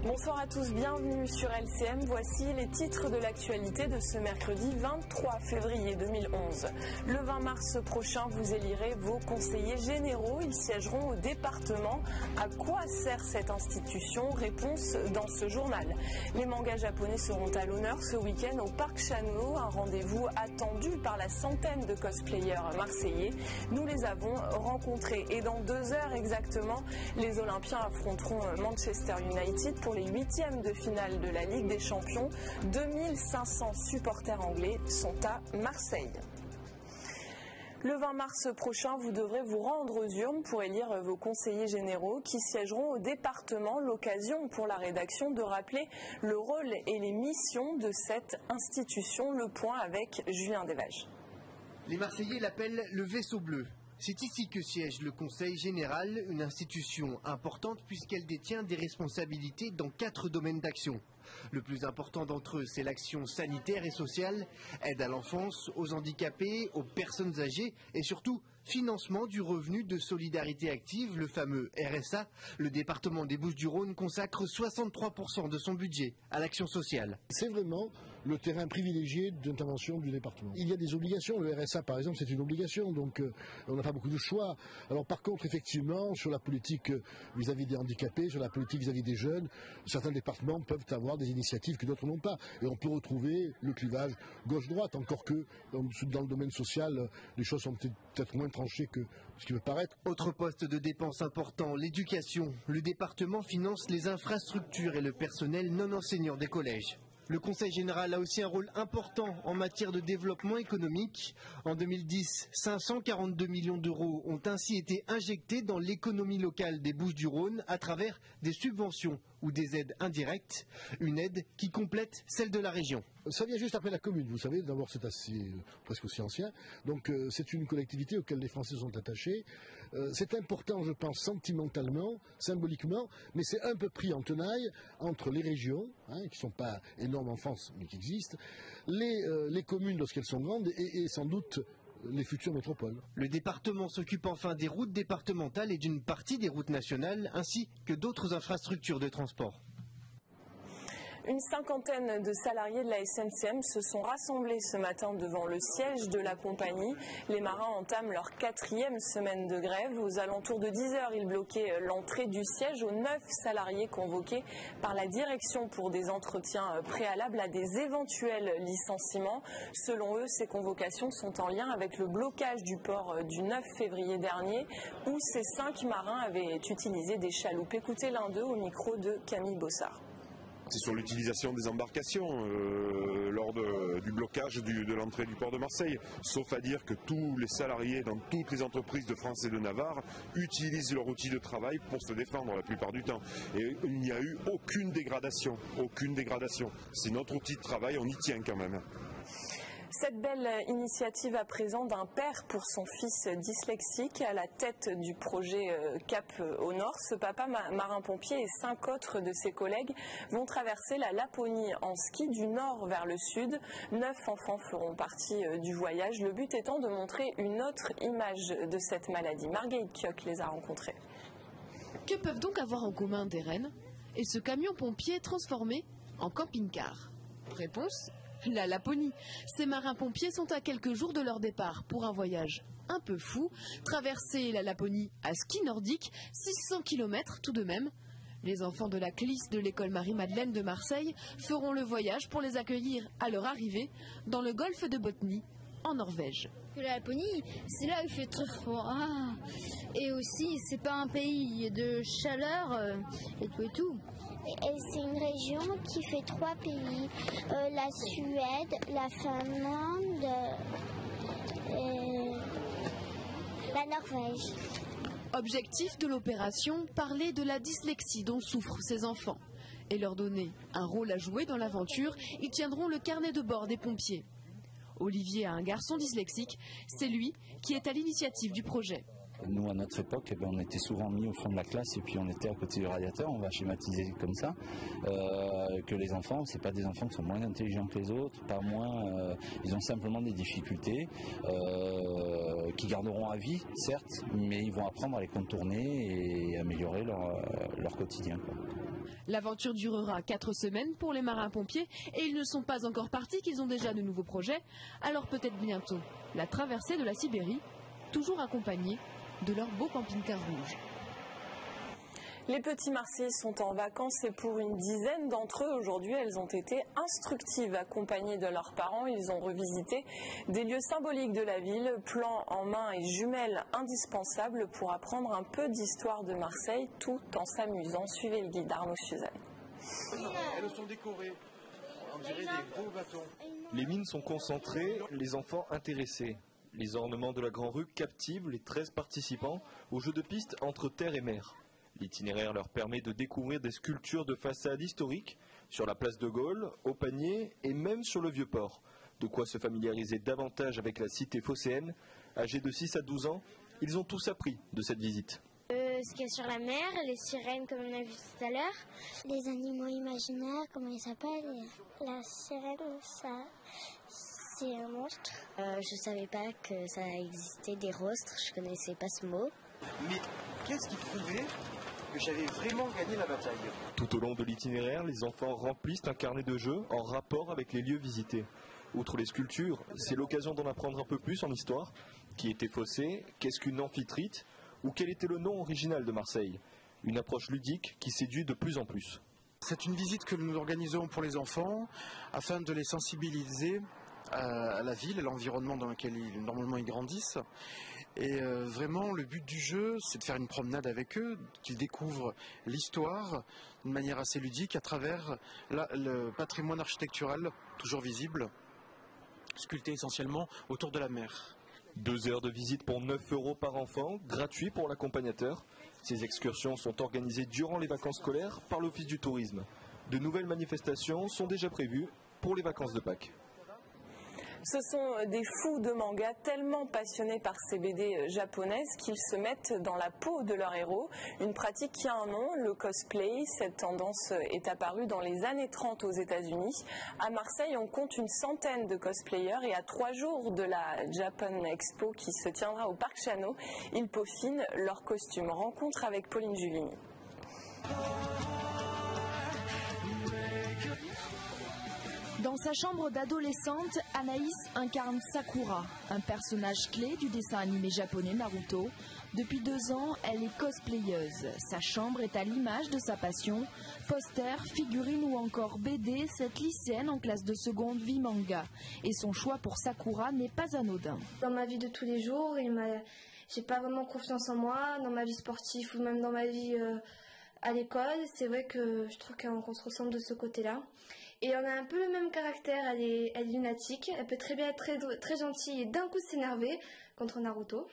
Bonsoir à tous, bienvenue sur LCM. Voici les titres de l'actualité de ce mercredi 23 février 2011. Le 20 mars prochain, vous élirez vos conseillers généraux. Ils siégeront au département. À quoi sert cette institution? Réponse dans ce journal. Les mangas japonais seront à l'honneur ce week-end au Parc Chano, un rendez-vous attendu par la centaine de cosplayers marseillais. Nous les avons rencontrés et dans 2 heures exactement, les Olympiens affronteront Manchester United pour les 8e de finale de la Ligue des Champions. 2500 supporters anglais sont à Marseille. Le 20 mars prochain, vous devrez vous rendre aux urnes pour élire vos conseillers généraux qui siégeront au département. L'occasion pour la rédaction de rappeler le rôle et les missions de cette institution. Le point avec Julien Desvages. Les Marseillais l'appellent le vaisseau bleu. C'est ici que siège le Conseil général, une institution importante puisqu'elle détient des responsabilités dans 4 domaines d'action. Le plus important d'entre eux, c'est l'action sanitaire et sociale, aide à l'enfance, aux handicapés, aux personnes âgées et surtout financement du revenu de solidarité active, le fameux RSA. Le département des Bouches-du-Rhône consacre 63% de son budget à l'action sociale. C'est vraiment le terrain privilégié d'intervention du département. Il y a des obligations, le RSA par exemple c'est une obligation, donc on n'a pas beaucoup de choix. Alors par contre effectivement sur la politique vis-à-vis des handicapés, sur la politique vis-à-vis des jeunes, certains départements peuvent avoir des initiatives que d'autres n'ont pas. Et on peut retrouver le clivage gauche-droite, encore que dans le domaine social, les choses sont peut-être moins tranchées que ce qui peut paraître. Autre poste de dépenses important, l'éducation. Le département finance les infrastructures et le personnel non enseignant des collèges. Le Conseil général a aussi un rôle important en matière de développement économique. En 2010, 542 millions d'euros ont ainsi été injectés dans l'économie locale des Bouches-du-Rhône à travers des subventions ou des aides indirectes, une aide qui complète celle de la région. Ça vient juste après la commune, vous savez, d'abord c'est presque aussi ancien, donc c'est une collectivité auquel les Français sont attachés. C'est important, je pense, sentimentalement, symboliquement, mais c'est un peu pris en tenaille entre les régions, qui ne sont pas énormes en France, mais qui existent, les communes lorsqu'elles sont grandes et sans doute les futures métropoles. Le département s'occupe enfin des routes départementales et d'une partie des routes nationales, ainsi que d'autres infrastructures de transport. Une cinquantaine de salariés de la SNCM se sont rassemblés ce matin devant le siège de la compagnie. Les marins entament leur 4e semaine de grève. Aux alentours de 10 heures, ils bloquaient l'entrée du siège aux 9 salariés convoqués par la direction pour des entretiens préalables à des éventuels licenciements. Selon eux, ces convocations sont en lien avec le blocage du port du 9 février dernier où ces 5 marins avaient utilisé des chaloupes. Écoutez l'un d'eux au micro de Camille Bossard. C'est sur l'utilisation des embarcations lors du blocage de l'entrée du port de Marseille. Sauf à dire que tous les salariés dans toutes les entreprises de France et de Navarre utilisent leur outil de travail pour se défendre la plupart du temps. Et il n'y a eu aucune dégradation, aucune dégradation. C'est notre outil de travail, on y tient quand même. Cette belle initiative à présent d'un père pour son fils dyslexique à la tête du projet Cap au Nord. Ce papa marin-pompier et 5 autres de ses collègues vont traverser la Laponie en ski du nord vers le sud. 9 enfants feront partie du voyage. Le but étant de montrer une autre image de cette maladie. Marguerite Kioch les a rencontrés. Que peuvent donc avoir en commun des rennes et ce camion pompier transformé en camping-car? Réponse: la Laponie. Ces marins-pompiers sont à quelques jours de leur départ pour un voyage un peu fou. Traverser la Laponie à ski nordique, 600 km tout de même. Les enfants de la CLIS de l'école Marie-Madeleine de Marseille feront le voyage pour les accueillir à leur arrivée dans le golfe de Botnie, en Norvège. La Laponie, c'est là où il fait très froid. Et aussi, c'est pas un pays de chaleur et tout. Et c'est une région qui fait 3 pays, la Suède, la Finlande et la Norvège. Objectif de l'opération, parler de la dyslexie dont souffrent ces enfants et leur donner un rôle à jouer dans l'aventure. Ils tiendront le carnet de bord des pompiers. Olivier a un garçon dyslexique, c'est lui qui est à l'initiative du projet. Nous, à notre époque, on était souvent mis au fond de la classe et puis on était à côté du radiateur, on va schématiser comme ça, que les enfants, c'est pas des enfants qui sont moins intelligents que les autres, pas moins, ils ont simplement des difficultés qui garderont à vie, certes, mais ils vont apprendre à les contourner et améliorer leur quotidien, quoi. L'aventure durera 4 semaines pour les marins-pompiers et ils ne sont pas encore partis qu'ils ont déjà de nouveaux projets. Alors peut-être bientôt la traversée de la Sibérie, toujours accompagnée de leur beau camping-car rouge. Les petits Marseillais sont en vacances et pour une dizaine d'entre eux, aujourd'hui, elles ont été instructives. Accompagnés de leurs parents, ils ont revisité des lieux symboliques de la ville, plans en main et jumelles indispensables pour apprendre un peu d'histoire de Marseille tout en s'amusant. Suivez le guide Arnaud Suzanne. Elles sont décorées, on dirait des gros bâtons. Les mines sont concentrées, les enfants intéressés. Les ornements de la Grand Rue captivent les 13 participants au jeu de piste entre terre et mer. L'itinéraire leur permet de découvrir des sculptures de façade historiques sur la place de Gaulle, au Panier et même sur le Vieux-Port. De quoi se familiariser davantage avec la cité phocéenne. Âgés de 6 à 12 ans, ils ont tous appris de cette visite. Ce qu'il y a sur la mer, les sirènes comme on a vu tout à l'heure, les animaux imaginaires, comment ils s'appellent. La sirène, ça, c'est un monstre. Je savais pas que ça existait des rostres, je connaissais pas ce mot. Mais qu'est-ce qui prouvait que j'avais vraiment gagné la bataille? Tout au long de l'itinéraire, les enfants remplissent un carnet de jeu en rapport avec les lieux visités. Outre les sculptures, c'est l'occasion d'en apprendre un peu plus en histoire. Qui était Fossé, qu'est-ce qu'une amphitrite ou quel était le nom original de Marseille? Une approche ludique qui séduit de plus en plus. C'est une visite que nous organisons pour les enfants afin de les sensibiliser à la ville, à l'environnement dans lequel normalement ils grandissent. Et vraiment, le but du jeu, c'est de faire une promenade avec eux, qu'ils découvrent l'histoire d'une manière assez ludique à travers le patrimoine architectural, toujours visible, sculpté essentiellement autour de la mer. 2 heures de visite pour 9 € par enfant, gratuit pour l'accompagnateur. Ces excursions sont organisées durant les vacances scolaires par l'Office du tourisme. De nouvelles manifestations sont déjà prévues pour les vacances de Pâques. Ce sont des fous de manga tellement passionnés par ces BD japonaises qu'ils se mettent dans la peau de leur héros. Une pratique qui a un nom, le cosplay. Cette tendance est apparue dans les années 30 aux États-Unis. À Marseille, on compte une centaine de cosplayers et à 3 jours de la Japan Expo qui se tiendra au Parc Chano, ils peaufinent leurs costumes. Rencontre avec Pauline Juvigny. Dans sa chambre d'adolescente, Anaïs incarne Sakura, un personnage clé du dessin animé japonais Naruto. Depuis 2 ans, elle est cosplayeuse. Sa chambre est à l'image de sa passion. Posters, figurines ou encore BD, cette lycéenne en classe de seconde vit manga. Et son choix pour Sakura n'est pas anodin. Dans ma vie de tous les jours, j'ai pas vraiment confiance en moi, dans ma vie sportive ou même dans ma vie à l'école. C'est vrai que je trouve qu'on se ressemble de ce côté-là. Et on a un peu le même caractère, elle est lunatique, elle peut très bien être très gentille et d'un coup s'énerver contre Naruto.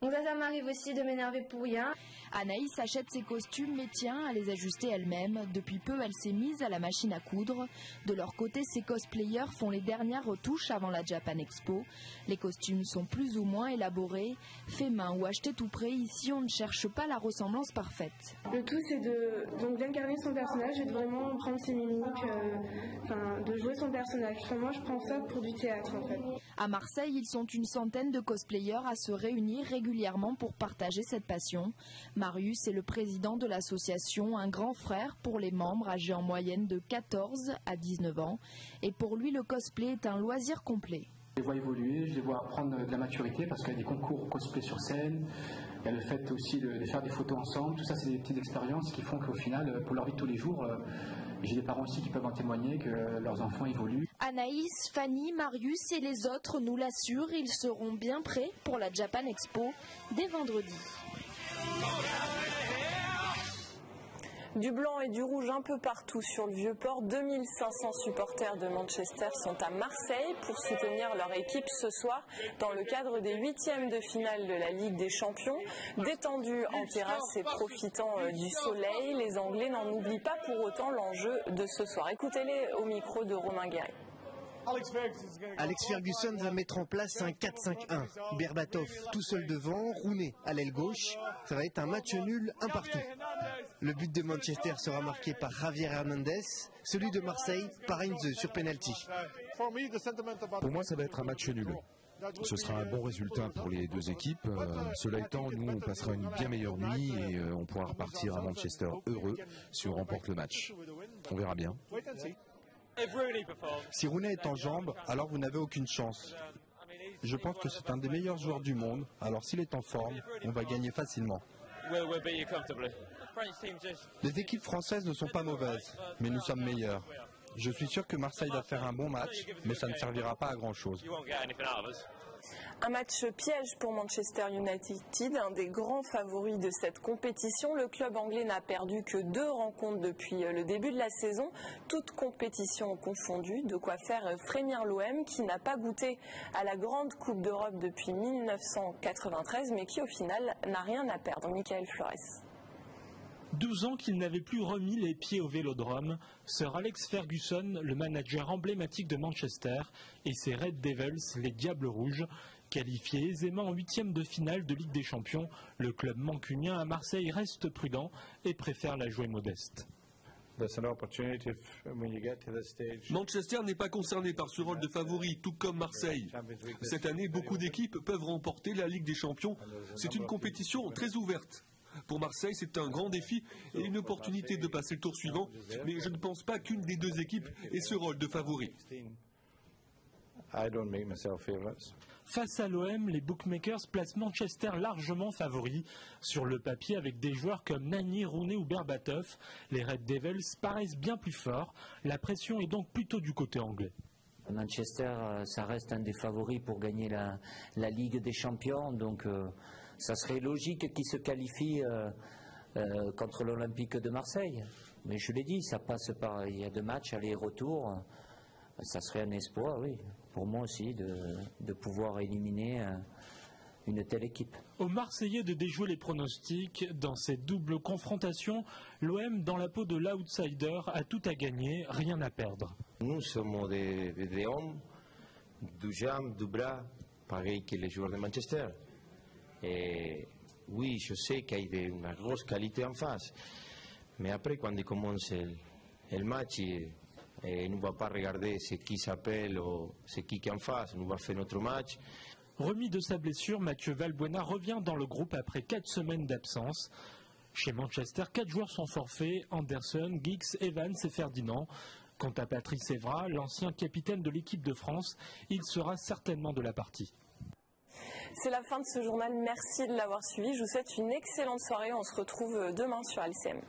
Donc ça m'arrive aussi de m'énerver pour rien. Anaïs achète ses costumes mais tient à les ajuster elle-même. Depuis peu, elle s'est mise à la machine à coudre. De leur côté, ces cosplayers font les dernières retouches avant la Japan Expo. Les costumes sont plus ou moins élaborés, faits main ou achetés tout près. Ici, on ne cherche pas la ressemblance parfaite. Le tout, c'est d'incarner son personnage et de vraiment prendre ses mimiques, de jouer son personnage. Enfin, moi, je prends ça pour du théâtre, en fait. À Marseille, ils sont une centaine de cosplayers à se réunir régulièrement pour partager cette passion. Marius est le président de l'association Un Grand Frère pour les membres âgés en moyenne de 14 à 19 ans. Et pour lui, le cosplay est un loisir complet. Je les vois évoluer, je les vois prendre de la maturité parce qu'il y a des concours cosplay sur scène. Il y a le fait aussi de faire des photos ensemble. Tout ça, c'est des petites expériences qui font qu'au final, pour leur vie de tous les jours, j'ai des parents aussi qui peuvent en témoigner que leurs enfants évoluent. Anaïs, Fanny, Marius et les autres nous l'assurent, ils seront bien prêts pour la Japan Expo dès vendredi. Du blanc et du rouge un peu partout sur le Vieux-Port. 2500 supporters de Manchester sont à Marseille pour soutenir leur équipe ce soir dans le cadre des 8e de finale de la Ligue des Champions. Détendus en terrasse et profitant du soleil, les Anglais n'en oublient pas pour autant l'enjeu de ce soir. Écoutez-les au micro de Romain Guéry. Alex Ferguson va mettre en place un 4-5-1. Berbatov tout seul devant, Rooney à l'aile gauche. Ça va être un match nul, un partout. Le but de Manchester sera marqué par Javier Hernandez, celui de Marseille par Heinze sur penalty. Pour moi, ça va être un match nul. Ce sera un bon résultat pour les deux équipes. Cela étant, nous, on passera une bien meilleure nuit et on pourra repartir à Manchester heureux si on remporte le match. On verra bien. Si Rooney est en jambes, alors vous n'avez aucune chance. Je pense que c'est un des meilleurs joueurs du monde, alors s'il est en forme, on va gagner facilement. Les équipes françaises ne sont pas mauvaises, mais nous sommes meilleurs. Je suis sûr que Marseille va faire un bon match, mais ça ne servira pas à grand-chose. Un match piège pour Manchester United, un des grands favoris de cette compétition. Le club anglais n'a perdu que 2 rencontres depuis le début de la saison, toutes compétitions confondues, de quoi faire frémir l'OM qui n'a pas goûté à la grande Coupe d'Europe depuis 1993 mais qui au final n'a rien à perdre. Michael Flores. 12 ans qu'il n'avait plus remis les pieds au Vélodrome, Sir Alex Ferguson, le manager emblématique de Manchester, et ses Red Devils, les Diables Rouges, qualifiés aisément en 8e de finale de Ligue des Champions, le club mancunien à Marseille reste prudent et préfère la jouer modeste. Manchester n'est pas concerné par ce rôle de favori, tout comme Marseille. Cette année, beaucoup d'équipes peuvent remporter la Ligue des Champions. C'est une compétition très ouverte. Pour Marseille, c'est un grand défi et une opportunité de passer le tour suivant, mais je ne pense pas qu'une des deux équipes ait ce rôle de favori. Face à l'OM, les bookmakers placent Manchester largement favori. Sur le papier, avec des joueurs comme Nani, Rooney ou Berbatov, les Red Devils paraissent bien plus forts. La pression est donc plutôt du côté anglais. Manchester, ça reste un des favoris pour gagner la Ligue des Champions, donc ça serait logique qu'il se qualifie contre l'Olympique de Marseille. Mais je l'ai dit, ça passe par, il y a 2 matchs aller et retour. Ça serait un espoir, oui, pour moi aussi, de pouvoir éliminer une telle équipe. Aux Marseillais de déjouer les pronostics. Dans cette double confrontation, l'OM, dans la peau de l'outsider, a tout à gagner, rien à perdre. Nous sommes des hommes, du jambes, du bras, pareil que les joueurs de Manchester. Et oui, je sais qu'il y a une grosse qualité en face. Mais après, quand il commence le match, et nous ne va pas regarder ce qui s'appelle ou ce qui est en face. Nous va faire notre match. Remis de sa blessure, Mathieu Valbuena revient dans le groupe après 4 semaines d'absence. Chez Manchester, 4 joueurs sont forfaits, Anderson, Giggs, Evans et Ferdinand. Quant à Patrice Evra, l'ancien capitaine de l'équipe de France, il sera certainement de la partie. C'est la fin de ce journal, merci de l'avoir suivi. Je vous souhaite une excellente soirée, on se retrouve demain sur LCM.